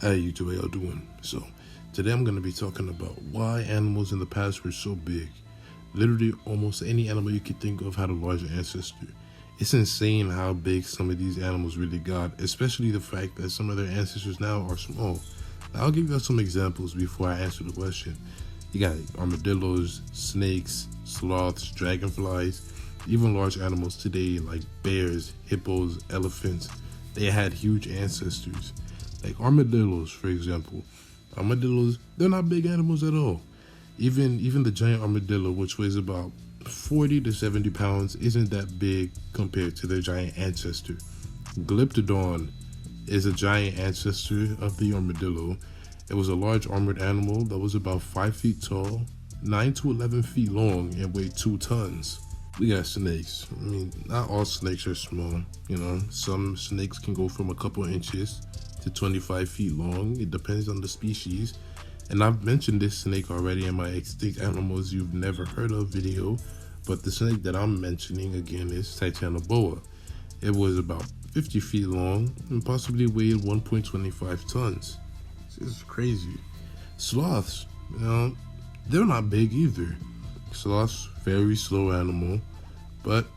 Hey YouTube, how y'all doing? So today I'm going to be talking about why animals in the past were so big. Literally almost any animal you could think of had a larger ancestor. It's insane how big some of these animals really got, especially the fact that some of their ancestors now are small. Now I'll give you some examples before I answer the question. You got armadillos, snakes, sloths, dragonflies, even large animals today like bears, hippos, elephants. They had huge ancestors. Like armadillos, for example. Armadillos, they're not big animals at all. Even the giant armadillo, which weighs about 40 to 70 pounds, isn't that big compared to their giant ancestor. Glyptodon is a giant ancestor of the armadillo. It was a large armored animal that was about 5 feet tall, 9 to 11 feet long, and weighed 2 tons. We got snakes. I mean, not all snakes are small. Some snakes can go from a couple inches to 25 feet long. It depends on the species. And I've mentioned this snake already in my extinct animals you've never heard of video, but the snake that I'm mentioning again is Inv.Doboy. It was about 50 feet long and possibly weighed 1.25 tons. This is crazy. Sloths, they're not big either. Sloths, very slow animal, but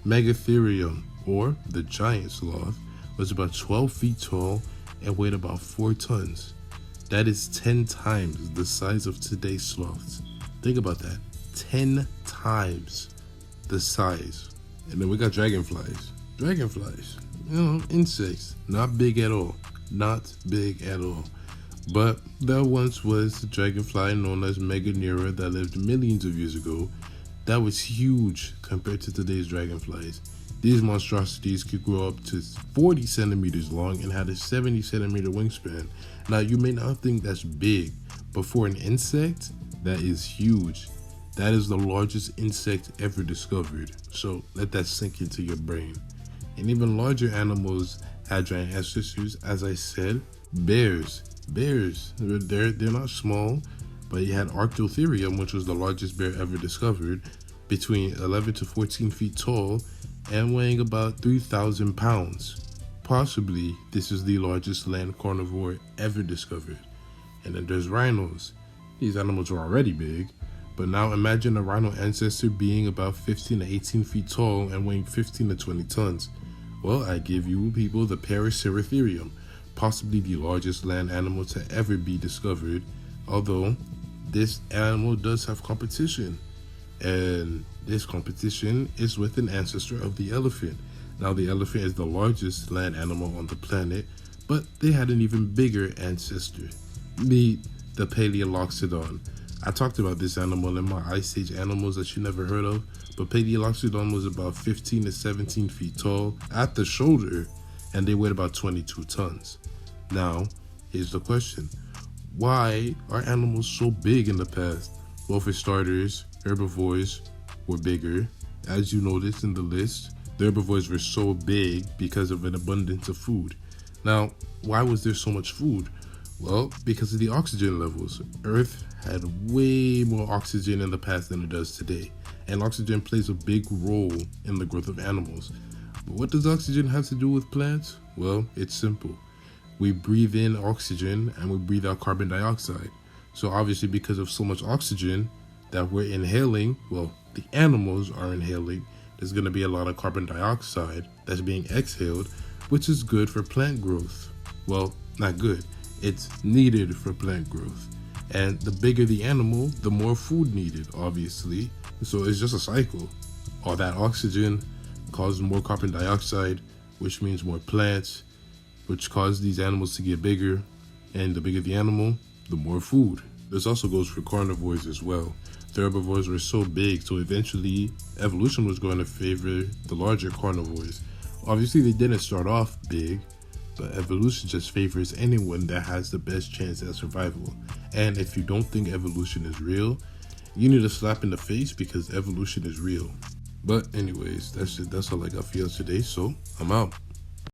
Megatherium, or the giant sloth, was about 12 feet tall and weighed about 4 tons. That is 10 times the size of today's sloths. Think about that. 10 times the size. And then we got dragonflies. Dragonflies, insects. Not big at all. Not big at all. But there once was a dragonfly known as Meganeura that lived millions of years ago. That was huge compared to today's dragonflies. These monstrosities could grow up to 40 centimeters long and had a 70 centimeter wingspan. Now, you may not think that's big, but for an insect, that is huge. That is the largest insect ever discovered. So let that sink into your brain. And even larger animals had giant ancestors. As I said, bears, they're not small, but you had Arctotherium, which was the largest bear ever discovered, between 11 to 14 feet tall and weighing about 3,000 pounds. Possibly, this is the largest land carnivore ever discovered. And then there's rhinos. These animals are already big, but now imagine a rhino ancestor being about 15 to 18 feet tall and weighing 15 to 20 tons. Well, I give you people the Paraceratherium, possibly the largest land animal to ever be discovered, although this animal does have competition. And this competition is with an ancestor of the elephant. Now, the elephant is the largest land animal on the planet, but they had an even bigger ancestor. Meet the Paleoloxodon. I talked about this animal in my Ice Age animals that you never heard of, but Paleoloxodon was about 15 to 17 feet tall at the shoulder, and they weighed about 22 tons. Now, here's the question. Why are animals so big in the past? Well, for starters, herbivores were bigger. As you noticed in the list, the herbivores were so big because of an abundance of food. Now, why was there so much food? Well, because of the oxygen levels. Earth had way more oxygen in the past than it does today, and oxygen plays a big role in the growth of animals. But what does oxygen have to do with plants? Well, it's simple. We breathe in oxygen and we breathe out carbon dioxide. So obviously, because of so much oxygen that we're inhaling, well, the animals are inhaling, there's going to be a lot of carbon dioxide that's being exhaled, which is good for plant growth. Well, not good. It's needed for plant growth. And the bigger the animal, the more food needed, obviously. So it's just a cycle. All that oxygen causes more carbon dioxide, which means more plants, which cause these animals to get bigger. And the bigger the animal, the more food. This also goes for carnivores as well. The herbivores were so big, so eventually evolution was going to favor the larger carnivores. Obviously, they didn't start off big, but evolution just favors anyone that has the best chance at survival. And if you don't think evolution is real, you need a slap in the face, because evolution is real. But anyways, that's all I got for you today, so I'm out.